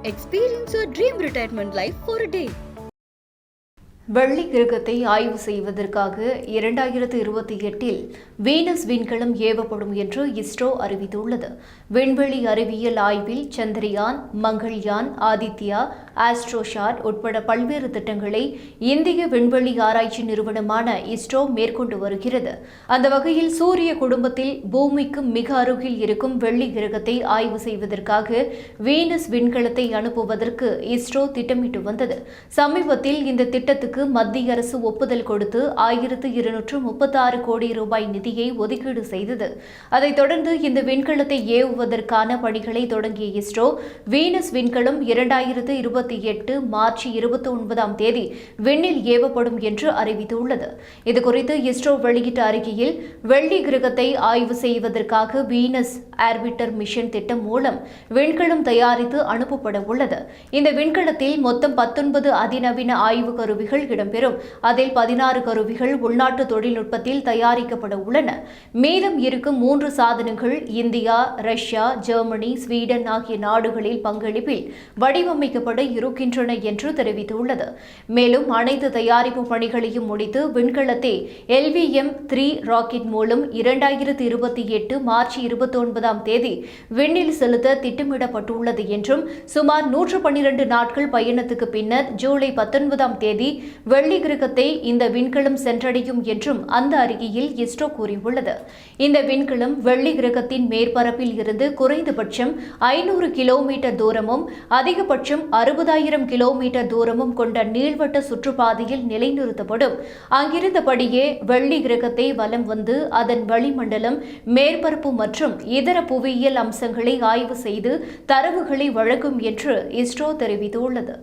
Experience your dream retirement life for a day. வெள்ளி கிரகத்தை ஆய்வு செய்வதற்காக 2028 வீனஸ் விண்கலம் ஏவப்படும் என்று இஸ்ரோ அறிவித்துள்ளது. விண்வெளி அறிவியல் ஆய்வில் சந்திரயான், மங்கள்யான், ஆதித்யா, ஆஸ்ட்ரோசாட் உட்பட பல்வேறு திட்டங்களை இந்திய விண்வெளி ஆராய்ச்சி நிறுவனமான இஸ்ரோ மேற்கொண்டு வருகிறது. அந்த வகையில் சூரிய குடும்பத்தில் பூமிக்கு மிக அருகில் இருக்கும் வெள்ளி கிரகத்தை ஆய்வு செய்வதற்காக வீனஸ் விண்கலத்தை அனுப்புவதற்கு இஸ்ரோ திட்டமிட்டு வந்தது. சமீபத்தில் இந்த திட்டத்துக்கு மத்திய அரசு ஒப்புதல் கொடுத்து 1236 கோடி ரூபாய் நிதியை ஒதுக்கீடு செய்தது. அதைத் தொடர்ந்து இந்த விண்கலத்தை ஏவுவதற்கான பணிகளை தொடங்கிய இஸ்ரோ வீனஸ் விண்கலம் 2028 மார்ச் 29ஆம் தேதி விண்ணில் ஏவப்படும் என்று அறிவித்துள்ளது. இதுகுறித்து இஸ்ரோ வெளியிட்ட அறிக்கையில், வெள்ளி கிரகத்தை ஆய்வு செய்வதற்காக வீனஸ் ஆர்பிட்டர் மிஷன் திட்டம் மூலம் விண்கலம் தயாரித்து அனுப்பப்பட உள்ளது. இந்த விண்கலத்தில் மொத்தம் 19 அதிநவீன ஆய்வு கருவிகள் இடம்பெறும். அதில் 16 கருவிகள் உள்நாட்டு தொழில்நுட்பத்தில் தயாரிக்கப்பட உள்ளன. மீதம் இருக்கும் 3 சாதனங்கள் இந்தியா, ரஷ்யா, ஜெர்மனி, ஸ்வீடன் ஆகிய நாடுகளில் பங்களிப்பில் வடிவமைக்கப்பட இருக்கின்றன என்று தெரிவித்துள்ளது. மேலும் அனைத்து தயாரிப்பு பணிகளையும் முடித்து விண்கலத்தை LVM-3 ராக்கெட் மூலம் 2028 மார்ச் 29ஆம் தேதி விண்ணில் செலுத்த திட்டமிடப்பட்டுள்ளது என்றும், சுமார் 112 நாட்கள் பயணத்துக்கு பின்னர் ஜூலை 19ஆம் தேதி வெள்ளி கிரகத்தை இந்த விண்கலம் சென்றடையும் என்றும் அந்த அறிக்கையில் இஸ்ரோ கூறியுள்ளது. இந்த விண்கலம் வெள்ளி கிரகத்தின் மேற்பரப்பில் இருந்து குறைந்தபட்சம் 500 கிலோமீட்டர் தூரமும் அதிகபட்சம் 60,000 கிலோமீட்டர் தூரமும் கொண்ட நீள்வட்ட சுற்றுப்பாதையில் நிலைநிறுத்தப்படும். அங்கிருந்தபடியே வெள்ளி கிரகத்தை வலம் வந்து அதன் வளிமண்டலம், மேற்பரப்பு மற்றும் இதர புவியியல் அம்சங்களை ஆய்வு செய்து தரவுகளை வழங்கும் என்று இஸ்ரோ தெரிவித்துள்ளது.